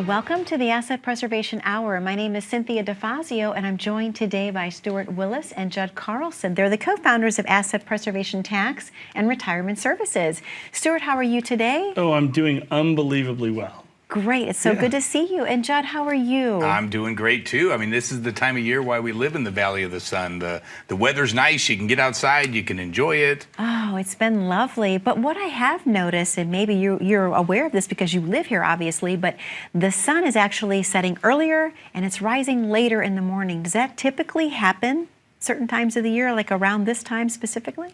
Welcome to the Asset Preservation Hour. My name is Cynthia DeFazio, and I'm joined today by Stewart Willis and Judd Carlson. They're the co-founders of Asset Preservation Tax and Retirement Services. Stewart, how are you today? Oh, I'm doing unbelievably well. Great. It's so good to see you. And Judd, how are you? I'm doing great, too. I mean, this is the time of year why we live in the Valley of the Sun. The weather's nice. You can get outside. You can enjoy it. Oh, it's been lovely. But what I have noticed, and maybe you're aware of this because you live here, obviously, but the sun is actually setting earlier and it's rising later in the morning. Does that typically happen certain times of the year, like around this time specifically?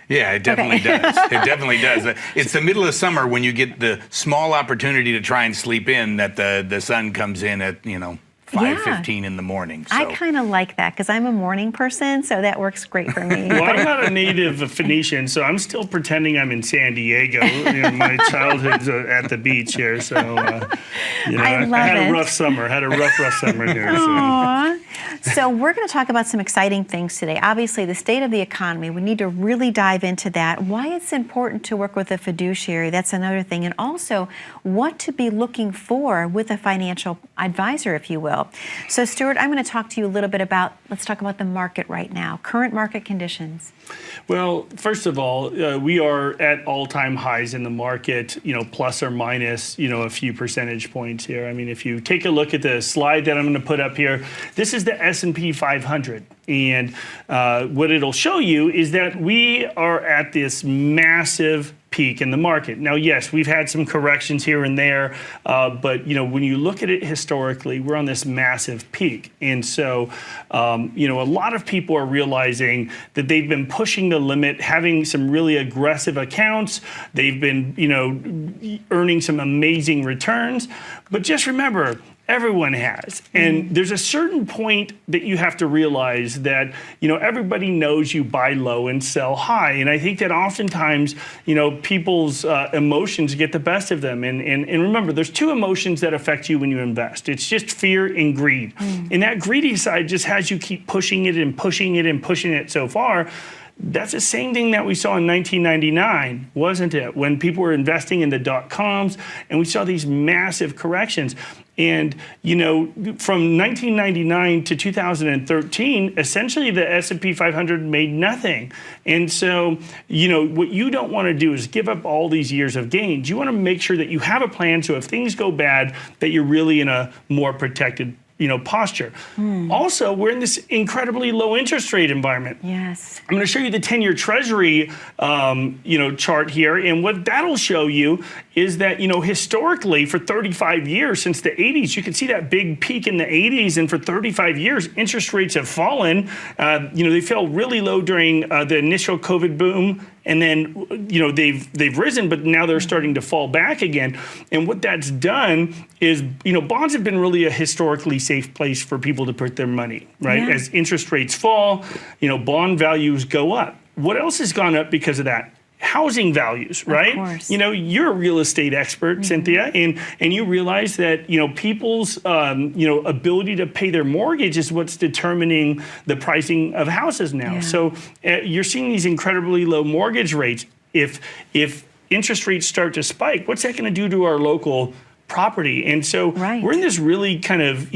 Yeah, it definitely does. It definitely does. It's the middle of summer when you get the small opportunity to try and sleep in that the sun comes in at, 5:15 in the morning. So. I kind of like that because I'm a morning person, so that works great for me. Well, I'm not a native Phoenician, so I'm still pretending I'm in San Diego. My childhood's at the beach here, so I had a rough summer. Had a rough summer here. So we're going to talk about some exciting things today. Obviously, the state of the economy. We need to really dive into that. Why it's important to work with a fiduciary. That's another thing, and also what to be looking for with a financial advisor, if you will. So, Stewart, I'm going to talk to you a little bit about, let's talk about the market right now, current market conditions. Well, first of all, we are at all-time highs in the market, plus or minus, a few percentage points here. I mean, if you take a look at the slide that I'm going to put up here, this is the S&P 500. And what it'll show you is that we are at this massive peak in the market. Now, yes, we've had some corrections here and there, but when you look at it historically, we're on this massive peak. And so, a lot of people are realizing that they've been pushing the limit, having some really aggressive accounts. They've been, earning some amazing returns. But just remember, everyone has. And there's a certain point that you have to realize that, everybody knows you buy low and sell high. And I think that oftentimes, people's emotions get the best of them. And remember, there's two emotions that affect you when you invest. It's just fear and greed. And that greedy side just has you keep pushing it and pushing it and pushing it so far. That's the same thing that we saw in 1999, wasn't it? When people were investing in the dot-coms and we saw these massive corrections. And, from 1999 to 2013, essentially the S&P 500 made nothing. And so, what you don't want to do is give up all these years of gains. You want to make sure that you have a plan so if things go bad, that you're really in a more protected posture. Also, we're in this incredibly low interest rate environment. Yes. I'm going to show you the 10-year Treasury, chart here, and what that'll show you is that, historically for 35 years since the 80s, you can see that big peak in the 80s, and for 35 years, interest rates have fallen. They fell really low during the initial COVID boom. And then, they've risen, but now they're starting to fall back again. And what that's done is, bonds have been really a historically safe place for people to put their money, right? Yeah. As interest rates fall, bond values go up. What else has gone up because of that? Housing values, right? Of course. You're a real estate expert, Cynthia, and you realize that, people's, ability to pay their mortgage is what's determining the pricing of houses now. Yeah. So you're seeing these incredibly low mortgage rates. If interest rates start to spike, what's that going to do to our local property? And so we're in this really kind of,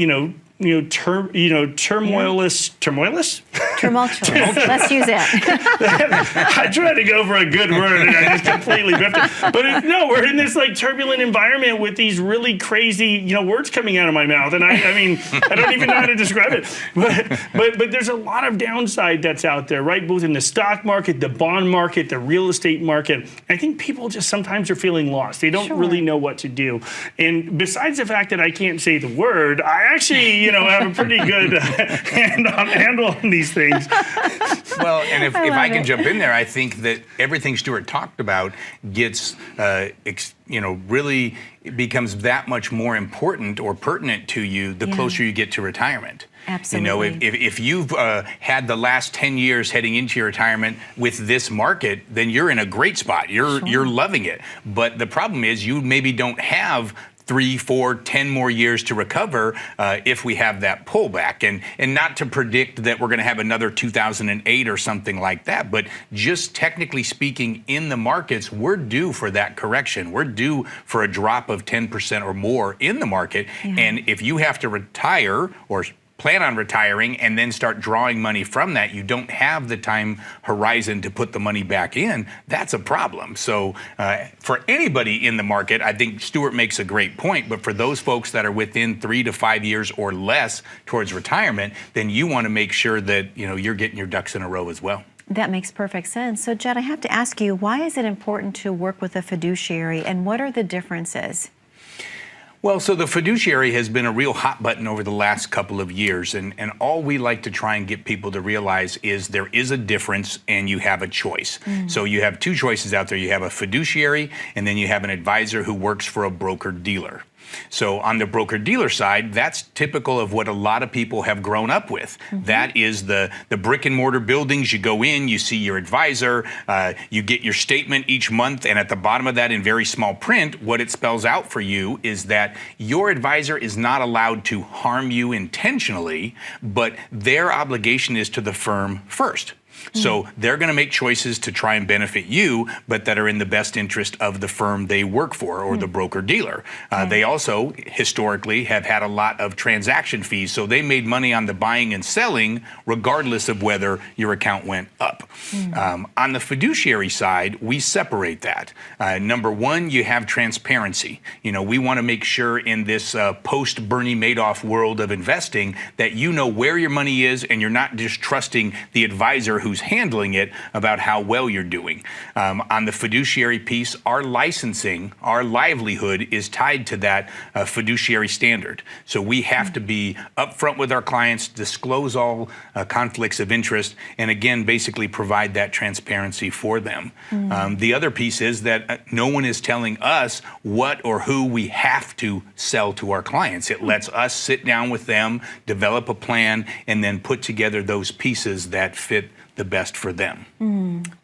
tumultuous. Let's use it. I tried to go for a good word and I just completely biffed it. But we're in this turbulent environment with these really crazy, words coming out of my mouth. And I mean, I don't even know how to describe it. But there's a lot of downside that's out there, right? Both in the stock market, the bond market, the real estate market. I think people just sometimes are feeling lost. They don't really know what to do. And besides the fact that I can't say the word, I actually, have a pretty good handle on these things. Well, and if I can jump in there, I think that everything Stewart talked about gets, really becomes that much more important or pertinent to you the closer you get to retirement. Absolutely. If you've had the last 10 years heading into your retirement with this market, then you're in a great spot. You're loving it. But the problem is you maybe don't have 3, 4, 10 more years to recover if we have that pullback. And not to predict that we're going to have another 2008 or something like that, but just technically speaking, in the markets, we're due for that correction. We're due for a drop of 10% or more in the market. And if you have to retire or plan on retiring and then start drawing money from that, you don't have the time horizon to put the money back in, that's a problem. So for anybody in the market, I think Stewart makes a great point, but for those folks that are within 3 to 5 years or less towards retirement, then you want to make sure that you're getting your ducks in a row as well. That makes perfect sense. So Judd, I have to ask you, why is it important to work with a fiduciary, and what are the differences? Well, so the fiduciary has been a real hot button over the last couple of years, and all we like to try and get people to realize is there is a difference and you have a choice. So you have two choices out there. You have a fiduciary, and then you have an advisor who works for a broker-dealer. So on the broker-dealer side, that's typical of what a lot of people have grown up with. That is the brick-and-mortar buildings. You go in, you see your advisor, you get your statement each month, and at the bottom of that in very small print, what it spells out for you is that your advisor is not allowed to harm you intentionally, but their obligation is to the firm first. So they're going to make choices to try and benefit you, but that are in the best interest of the firm they work for or the broker-dealer. They also, historically, have had a lot of transaction fees, so they made money on the buying and selling regardless of whether your account went up. On the fiduciary side, we separate that. Number one, you have transparency. We want to make sure in this post-Bernie Madoff world of investing that you know where your money is and you're not just trusting the advisor who's handling it about how well you're doing. On the fiduciary piece, our licensing, our livelihood is tied to that fiduciary standard. So we have to be upfront with our clients, disclose all conflicts of interest, and again, basically provide that transparency for them. The other piece is that no one is telling us what or who we have to sell to our clients. It lets us sit down with them, develop a plan, and then put together those pieces that fit the best for them.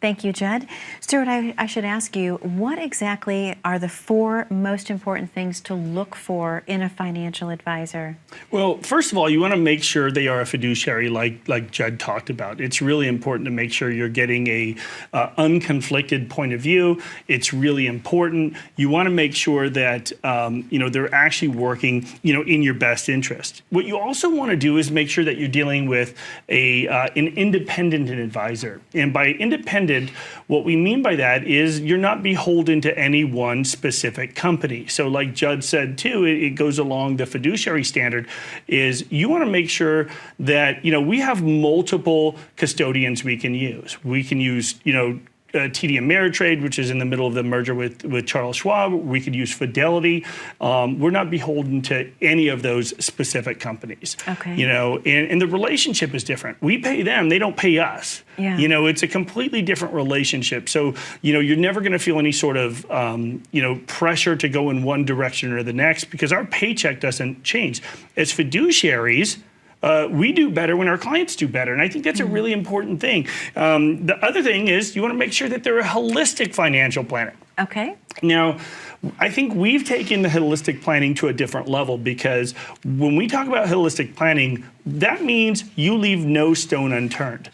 Thank you, Judd. Stewart, I should ask you, what exactly are the 4 most important things to look for in a financial advisor? Well, first of all, you want to make sure they are a fiduciary like Judd talked about. It's really important to make sure you're getting a unconflicted point of view. It's really important. You want to make sure that they're actually working in your best interest. What you also want to do is make sure that you're dealing with an independent advisor. And by independent, what we mean by that is you're not beholden to any one specific company. So like Judd said too, it goes along the fiduciary standard, is you want to make sure that we have multiple custodians we can use. We can use TD Ameritrade, which is in the middle of the merger with Charles Schwab. We could use Fidelity. We're not beholden to any of those specific companies. Okay. And the relationship is different. We pay them; they don't pay us. Yeah. It's a completely different relationship. So you're never going to feel any sort of pressure to go in one direction or the next because our paycheck doesn't change. As fiduciaries, we do better when our clients do better. And I think that's a really important thing. The other thing is you want to make sure that they're a holistic financial planner. Okay. Now, I think we've taken the holistic planning to a different level because when we talk about holistic planning, that means you leave no stone unturned.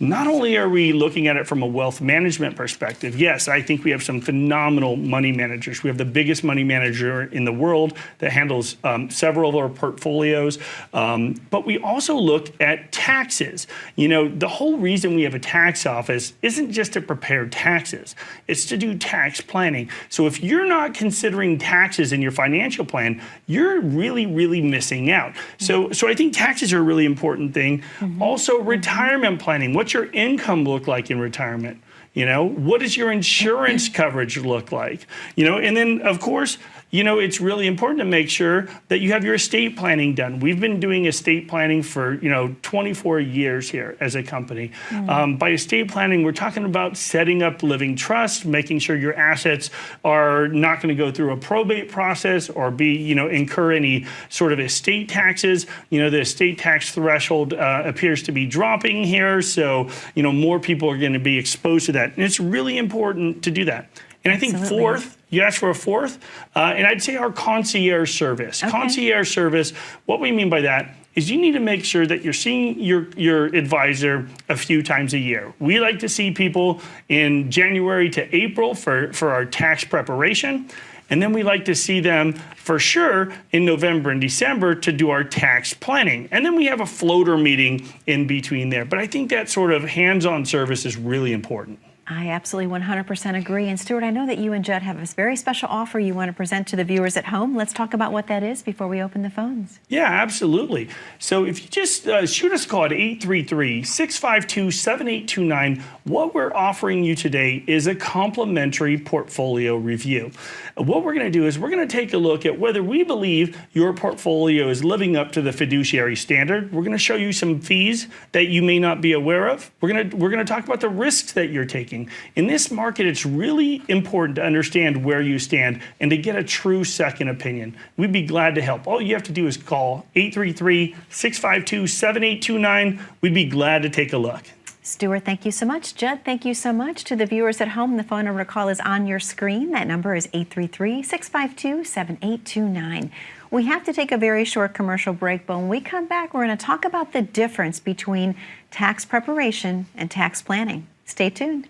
Not only are we looking at it from a wealth management perspective, yes, I think we have some phenomenal money managers. We have the biggest money manager in the world that handles several of our portfolios. But we also look at taxes. The whole reason we have a tax office isn't just to prepare taxes. It's to do tax planning. So if you're not considering taxes in your financial plan, you're really, really missing out. So I think taxes are a really important thing. Also, retirement planning. What's your income look like in retirement? You know, what does your insurance coverage look like? You know, and then of course, you know, it's really important to make sure that you have your estate planning done. We've been doing estate planning for, 24 years here as a company. By estate planning, we're talking about setting up living trust, making sure your assets are not going to go through a probate process or be, incur any sort of estate taxes. You know, the estate tax threshold appears to be dropping here. So, more people are going to be exposed to that. And it's really important to do that. And I think fourth, you asked for a fourth, and I'd say our concierge service. Okay. Concierge service, what we mean by that is you need to make sure that you're seeing your advisor a few times a year. We like to see people in January to April for our tax preparation. And then we like to see them for sure in November and December to do our tax planning. And then we have a floater meeting in between there. But I think that sort of hands-on service is really important. I absolutely 100% agree. And Stewart, I know that you and Judd have a very special offer you want to present to the viewers at home. Let's talk about what that is before we open the phones. Yeah, absolutely. So if you just shoot us a call at 833-652-7829, what we're offering you today is a complimentary portfolio review. What we're going to do is we're going to take a look at whether we believe your portfolio is living up to the fiduciary standard. We're going to show you some fees that you may not be aware of. We're going to talk about the risks that you're taking. In this market, it's really important to understand where you stand and to get a true second opinion. We'd be glad to help. All you have to do is call 833-652-7829. We'd be glad to take a look. Stewart, thank you so much. Judd, thank you so much. To the viewers at home, the phone number to call is on your screen. That number is 833-652-7829. We have to take a very short commercial break, but when we come back, we're going to talk about the difference between tax preparation and tax planning. Stay tuned.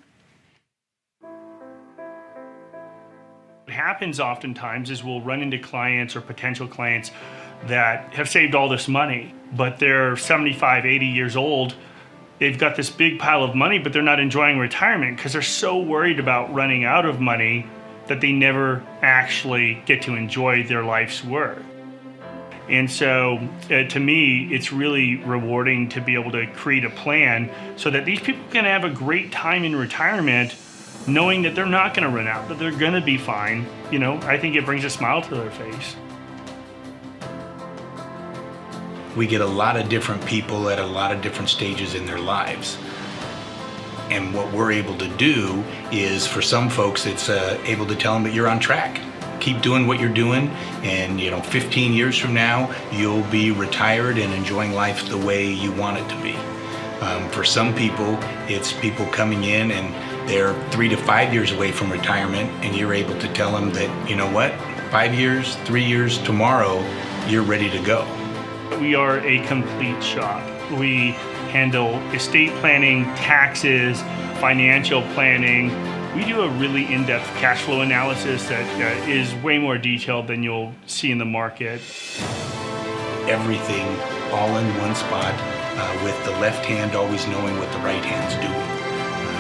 What happens oftentimes is we'll run into clients or potential clients that have saved all this money, but they're 75, 80 years old. They've got this big pile of money, but they're not enjoying retirement because they're so worried about running out of money that they never actually get to enjoy their life's work. And so to me, it's really rewarding to be able to create a plan so that these people can have a great time in retirement knowing that they're not going to run out, that they're going to be fine. I think it brings a smile to their face. We get a lot of different people at a lot of different stages in their lives. And what we're able to do is, for some folks, it's able to tell them that you're on track. Keep doing what you're doing, and 15 years from now, you'll be retired and enjoying life the way you want it to be. For some people, it's people coming in and they're 3 to 5 years away from retirement, and you're able to tell them that, 5 years, 3 years, tomorrow, you're ready to go. We are a complete shop. We handle estate planning, taxes, financial planning. We do a really in-depth cash flow analysis that is way more detailed than you'll see in the market. Everything all in one spot, with the left hand always knowing what the right hand's doing.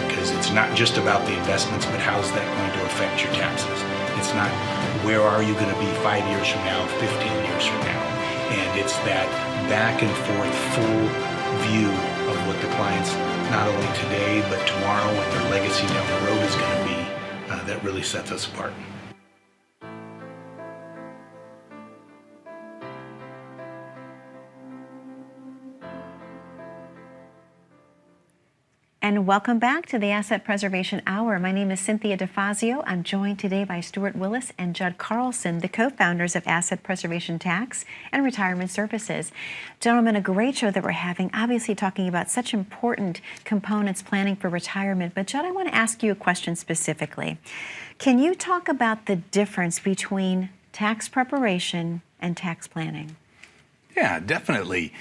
Because it's not just about the investments, but how's that going to affect your taxes? It's not where are you going to be 5 years from now, 15 years from now. And it's that back and forth full view of what the clients, not only today, but tomorrow and their legacy down the road is going to be, that really sets us apart. And welcome back to the Asset Preservation Hour. My name is Cynthia DeFazio. I'm joined today by Stewart Willis and Judd Carlson, the co-founders of Asset Preservation Tax and Retirement Services. Gentlemen, a great show that we're having, obviously talking about such important components planning for retirement. But Judd, I want to ask you a question specifically. Can you talk about the difference between tax preparation and tax planning? Yeah, definitely.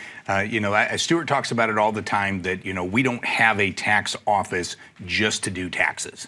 Stewart talks about it all the time that, we don't have a tax office just to do taxes.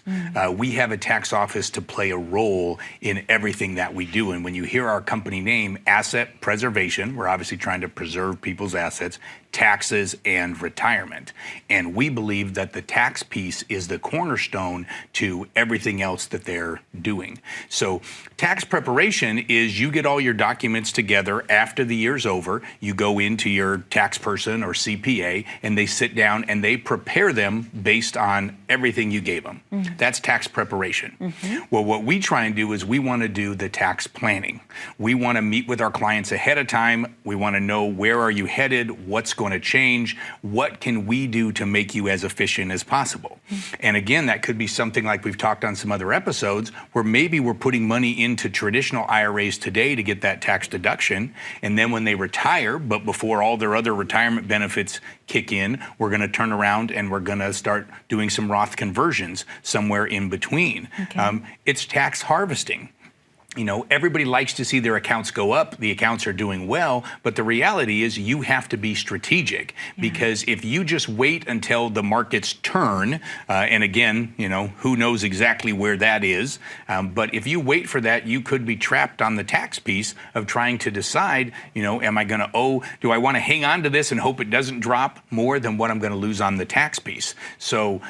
We have a tax office to play a role in everything that we do. And when you hear our company name, Asset Preservation, we're obviously trying to preserve people's assets. taxes, and retirement. And we believe that the tax piece is the cornerstone to everything else that they're doing. So tax preparation is you get all your documents together after the year's over, you go into your tax person or CPA, and they sit down and they prepare them based on everything you gave them. That's tax preparation. Well, what we try and do is we want to do the tax planning. We want to meet with our clients ahead of time. We want to know where are you headed, what's going to change, what can we do to make you as efficient as possible. And again, that could be something like we've talked on some other episodes where maybe we're putting money into traditional IRAs today to get that tax deduction, and then when they retire, but before all their other retirement benefits kick in, we're going to turn around and we're going to start doing some Roth conversions somewhere in between. It's tax harvesting. You know, everybody likes to see their accounts go up, the accounts are doing well, but the reality is you have to be strategic because if you just wait until the markets turn, and again, you know, who knows exactly where that is, but if you wait for that, you could be trapped on the tax piece of trying to decide, you know, am I going to do I want to hang on to this and hope it doesn't drop more than what I'm going to lose on the tax piece? So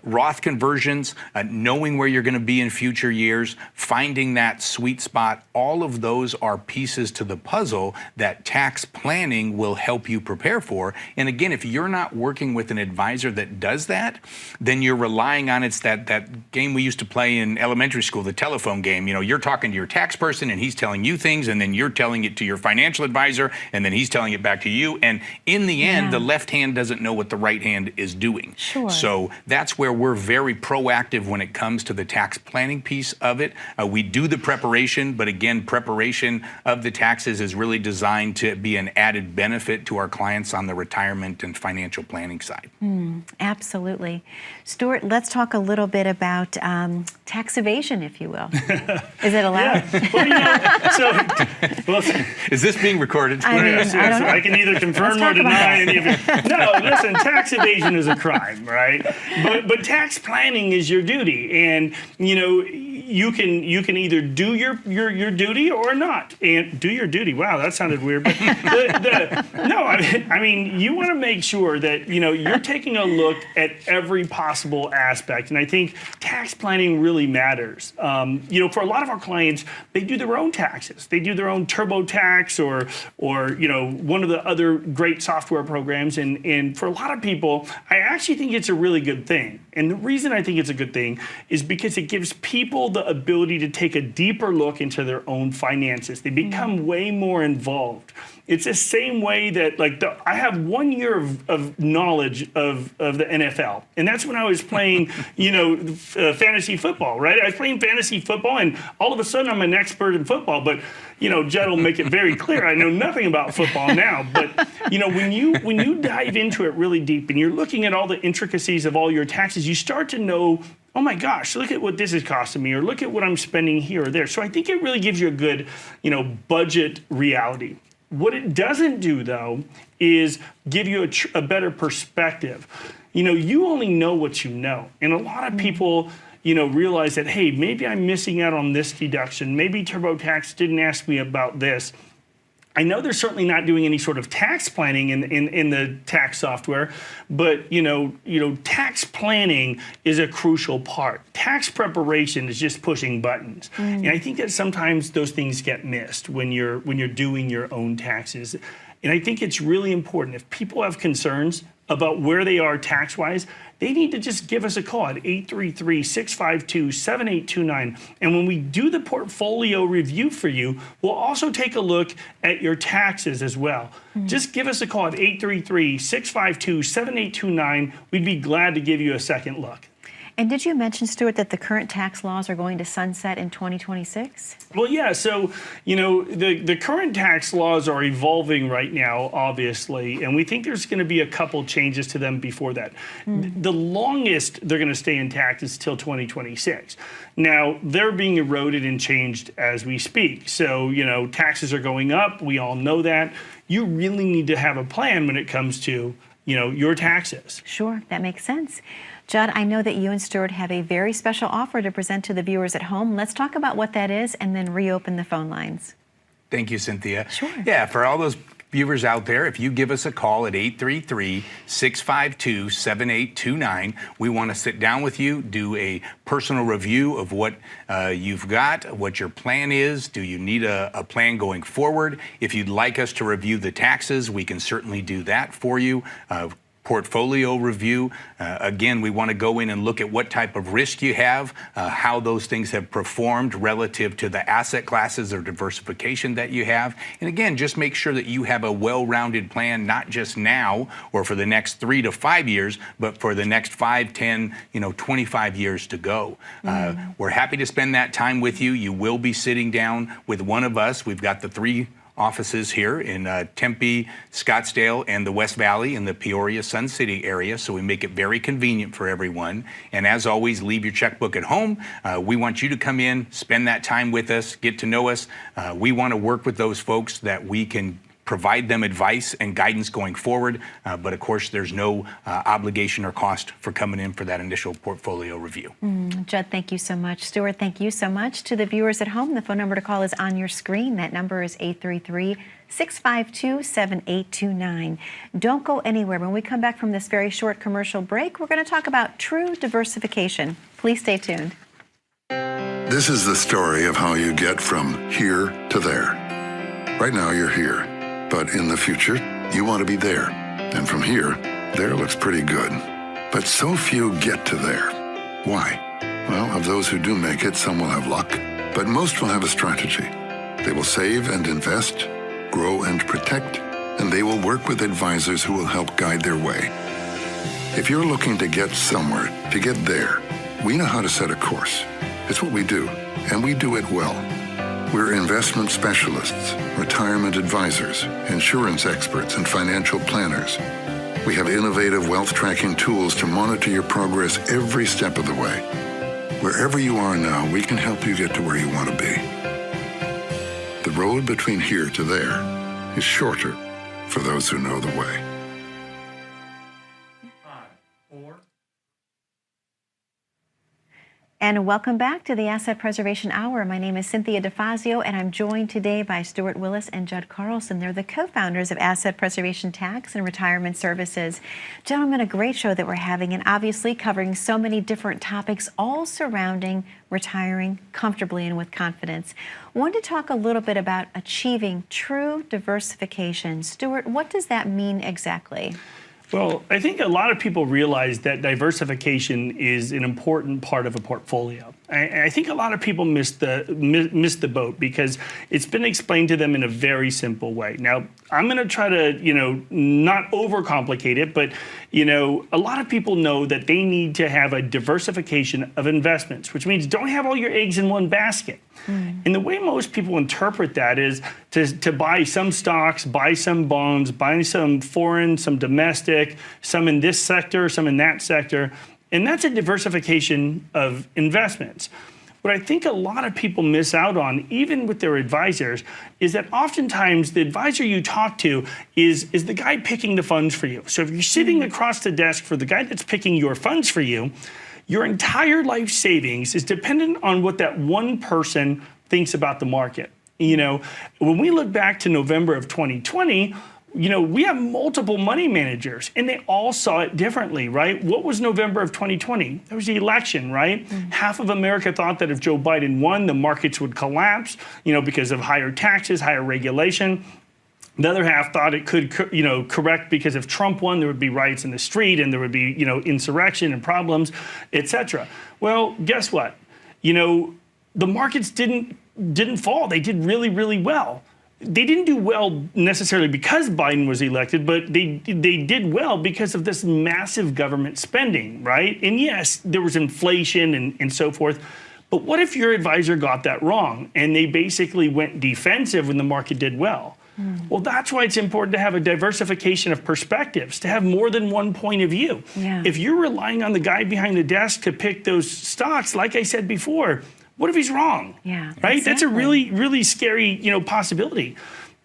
Roth conversions, knowing where you're going to be in future years, finding that sweet spot, all of those are pieces to the puzzle that tax planning will help you prepare for. And again, if you're not working with an advisor that does that, then you're relying on it's that game we used to play in elementary school, the telephone game. You know, you're talking to your tax person and he's telling you things, and then you're telling it to your financial advisor, and then he's telling it back to you. And in the end, the left hand doesn't know what the right hand is doing. So that's where we're very proactive when it comes to the tax planning piece of it. We do the preparation, but again, preparation of the taxes is really designed to be an added benefit to our clients on the retirement and financial planning side. Absolutely. Stewart, let's talk a little bit about tax evasion, if you will. Is it allowed? Is this being recorded? I can either confirm or deny any of it. No, listen, tax evasion is a crime, right? But tax planning is your duty, and you know, you can either do your duty or not. And do your duty. Wow, that sounded weird. But no, I mean, you want to make sure that, you know, you're taking a look at every possible aspect. And I think tax planning really matters. You know, for a lot of our clients, they do their own taxes. They do their own TurboTax or you know, one of the other great software programs. And for a lot of people, I actually think it's a really good thing. And the reason I think it's a good thing is because it gives people the ability to take a deeper look into their own finances. They become way more involved. It's the same way that, like, I have 1 year of knowledge of the NFL, and that's when I was playing, you know, fantasy football, right? I was playing fantasy football, and all of a sudden I'm an expert in football. But, you know, Judd will make it very clear I know nothing about football now. But, you know, when you dive into it really deep and you're looking at all the intricacies of all your taxes, you start to know, oh my gosh, look at what this is costing me, or look at what I'm spending here or there. So I think it really gives you a good, you know, budget reality. What it doesn't do, though, is give you a better perspective. You know, you only know what you know. And a lot of people, you know, realize that, hey, maybe I'm missing out on this deduction. Maybe TurboTax didn't ask me about this. I know they're certainly not doing any sort of tax planning in the tax software, but you know, tax planning is a crucial part. Tax preparation is just pushing buttons, and I think that sometimes those things get missed when you're doing your own taxes. And I think it's really important, if people have concerns about where they are tax-wise, they need to just give us a call at 833-652-7829. And when we do the portfolio review for you, we'll also take a look at your taxes as well. Just give us a call at 833-652-7829. We'd be glad to give you a second look. And did you mention, Stewart, that the current tax laws are going to sunset in 2026? Well, yeah. So, you know, the current tax laws are evolving right now, obviously, and we think there's going to be a couple changes to them before that. The longest they're going to stay intact is till 2026. Now, they're being eroded and changed as we speak. So, you know, taxes are going up. We all know that. You really need to have a plan when it comes to, you know, your taxes. Sure, that makes sense. Judd, I know that you and Stewart have a very special offer to present to the viewers at home. Let's talk about what that is and then reopen the phone lines. Thank you, Cynthia. Sure. Yeah, for all those viewers out there, if you give us a call at 833-652-7829, we want to sit down with you, do a personal review of what you've got, what your plan is. Do you need a plan going forward? If you'd like us to review the taxes, we can certainly do that for you. Portfolio review. Again, we want to go in and look at what type of risk you have, how those things have performed relative to the asset classes or diversification that you have. And again, just make sure that you have a well-rounded plan, not just now or for the next 3 to 5 years, but for the next 5, 10, 25 years to go. We're happy to spend that time with you. You will be sitting down with one of us. We've got the 3 offices here in Tempe, Scottsdale, and the West Valley in the Peoria, Sun City area, so we make it very convenient for everyone. And as always, leave your checkbook at home. We want you to come in, spend that time with us, get to know us. We want to work with those folks that we can provide them advice and guidance going forward. But of course, there's no obligation or cost for coming in for that initial portfolio review. Judd, thank you so much. Stewart, thank you so much. To the viewers at home, the phone number to call is on your screen. That number is 833-652-7829. Don't go anywhere. When we come back from this very short commercial break, we're going to talk about true diversification. Please stay tuned. This is the story of how you get from here to there. Right now, you're here. But in the future, you want to be there. And from here, there looks pretty good. But so few get to there. Why? Well, of those who do make it, some will have luck, but most will have a strategy. They will save and invest, grow and protect, and they will work with advisors who will help guide their way. If you're looking to get somewhere, to get there, we know how to set a course. It's what we do, and we do it well. We're investment specialists, retirement advisors, insurance experts, and financial planners. We have innovative wealth tracking tools to monitor your progress every step of the way. Wherever you are now, we can help you get to where you want to be. The road between here to there is shorter for those who know the way. And welcome back to the Asset Preservation Hour. My name is Cynthia DeFazio, and I'm joined today by Stewart Willis and Judd Carlson. They're the co-founders of Asset Preservation Tax and Retirement Services. Gentlemen, a great show that we're having, and obviously covering so many different topics, all surrounding retiring comfortably and with confidence. I wanted to talk a little bit about achieving true diversification. Stewart, what does that mean exactly? Well, I think a lot of people realize that diversification is an important part of a portfolio. I think a lot of people miss the boat because it's been explained to them in a very simple way. Now, I'm going to try to, not overcomplicate it, but, a lot of people know that they need to have a diversification of investments, which means don't have all your eggs in one basket. And the way most people interpret that is to buy some stocks, buy some bonds, buy some foreign, some domestic, some in this sector, some in that sector. And that's a diversification of investments. What I think a lot of people miss out on, even with their advisors, is that oftentimes the advisor you talk to is the guy picking the funds for you. So if you're sitting across the desk for the guy that's picking your funds for you, your entire life savings is dependent on what that one person thinks about the market. When we look back to November of 2020, we have multiple money managers, and they all saw it differently, right? What was November of 2020? There was the election, right? Half of America thought that if Joe Biden won, the markets would collapse, because of higher taxes, higher regulation. The other half thought it could, correct because if Trump won, there would be riots in the street and there would be, insurrection and problems, et cetera. Well, guess what? The markets didn't fall. They did really, really well. They didn't do well necessarily because Biden was elected, but they did well because of this massive government spending, right? And yes, there was inflation and so forth. But what if your advisor got that wrong and they basically went defensive when the market did well? Well, that's why it's important to have a diversification of perspectives, to have more than one point of view. Yeah. If you're relying on the guy behind the desk to pick those stocks, like I said before, what if he's wrong? Yeah, right? exactly. That's a really, really scary, possibility.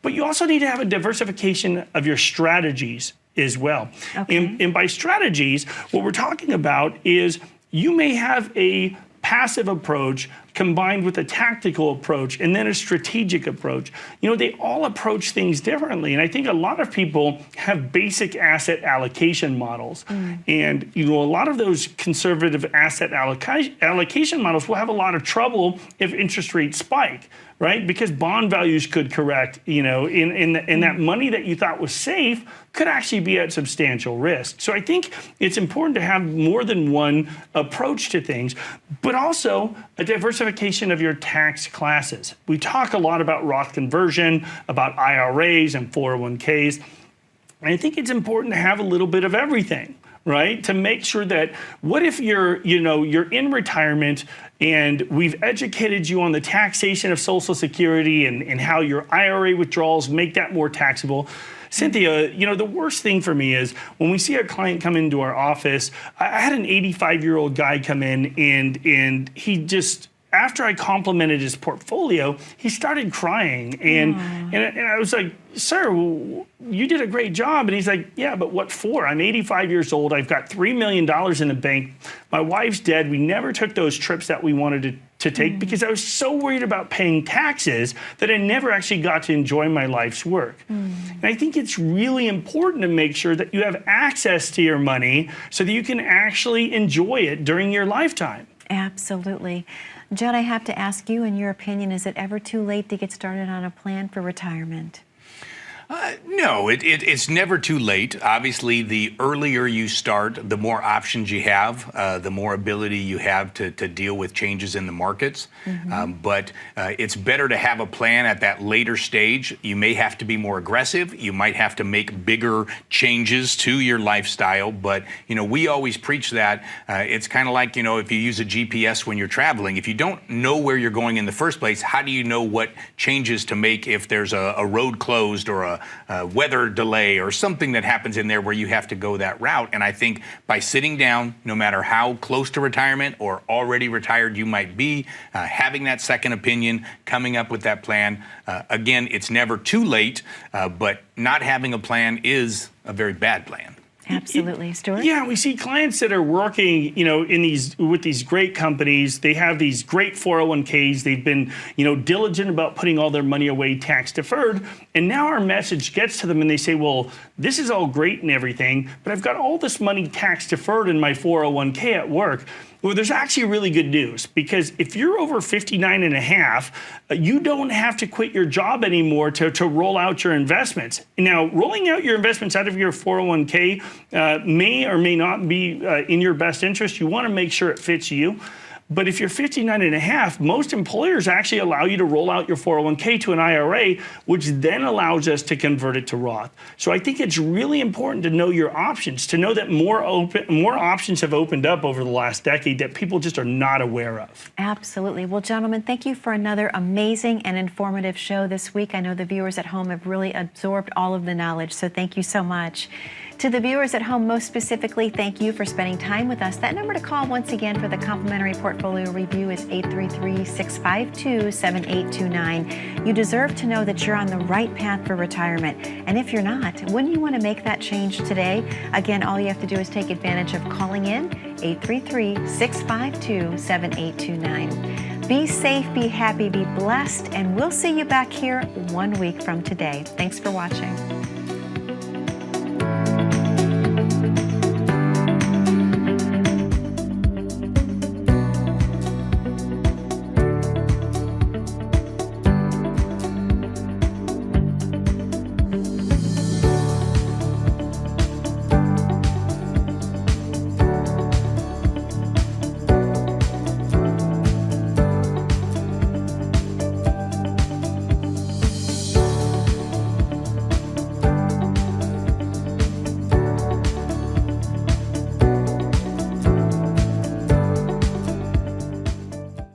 But you also need to have a diversification of your strategies as well. Okay. And by strategies, what we're talking about is you may have a passive approach combined with a tactical approach and then a strategic approach. They all approach things differently. And I think a lot of people have basic asset allocation models. And, a lot of those conservative asset allocation models will have a lot of trouble if interest rates spike, right? Because bond values could correct, and that money that you thought was safe could actually be at substantial risk. So I think it's important to have more than one approach to things, but also a diversification of your tax classes. We talk a lot about Roth conversion, about IRAs and 401ks. And I think it's important to have a little bit of everything, right? To make sure that what if you're in retirement and we've educated you on the taxation of Social Security and how your IRA withdrawals make that more taxable. Cynthia, the worst thing for me is when we see a client come into our office. I had an 85-year-old guy come in and he just, after I complimented his portfolio, he started crying. And I was like, sir, you did a great job. And he's like, yeah, but what for? I'm 85 years old. I've got $3 million in the bank. My wife's dead. We never took those trips that we wanted to take because I was so worried about paying taxes that I never actually got to enjoy my life's work. And I think it's really important to make sure that you have access to your money so that you can actually enjoy it during your lifetime. Absolutely. Judd, I have to ask you, in your opinion, is it ever too late to get started on a plan for retirement? No, it's never too late. Obviously, the earlier you start, the more options you have, the more ability you have to deal with changes in the markets. But it's better to have a plan at that later stage. You may have to be more aggressive. You might have to make bigger changes to your lifestyle. But, we always preach that. It's kind of like, if you use a GPS when you're traveling, if you don't know where you're going in the first place, how do you know what changes to make if there's a road closed or a weather delay or something that happens in there where you have to go that route? And I think by sitting down, no matter how close to retirement or already retired you might be, having that second opinion, coming up with that plan, again, it's never too late, but not having a plan is a very bad plan. Absolutely. Stewart? Yeah, we see clients that are working, with these great companies. They have these great 401ks. They've been, diligent about putting all their money away tax deferred. And now our message gets to them and they say, well, this is all great and everything, but I've got all this money tax deferred in my 401k at work. Well, there's actually really good news, because if you're over 59 and a half, you don't have to quit your job anymore to roll out your investments. Now, rolling out your investments out of your 401k may or may not be in your best interest. You want to make sure it fits you. But if you're 59 and a half, most employers actually allow you to roll out your 401k to an IRA, which then allows us to convert it to Roth. So I think it's really important to know your options, to know that more options have opened up over the last decade that people just are not aware of. Absolutely. Well, gentlemen, thank you for another amazing and informative show this week. I know the viewers at home have really absorbed all of the knowledge, so thank you so much. To the viewers at home, most specifically, thank you for spending time with us. That number to call once again for the complimentary portfolio review is 833-652-7829. You deserve to know that you're on the right path for retirement. And if you're not, wouldn't you want to make that change today? Again, all you have to do is take advantage of calling in 833-652-7829. Be safe, be happy, be blessed, and we'll see you back here 1 week from today. Thanks for watching.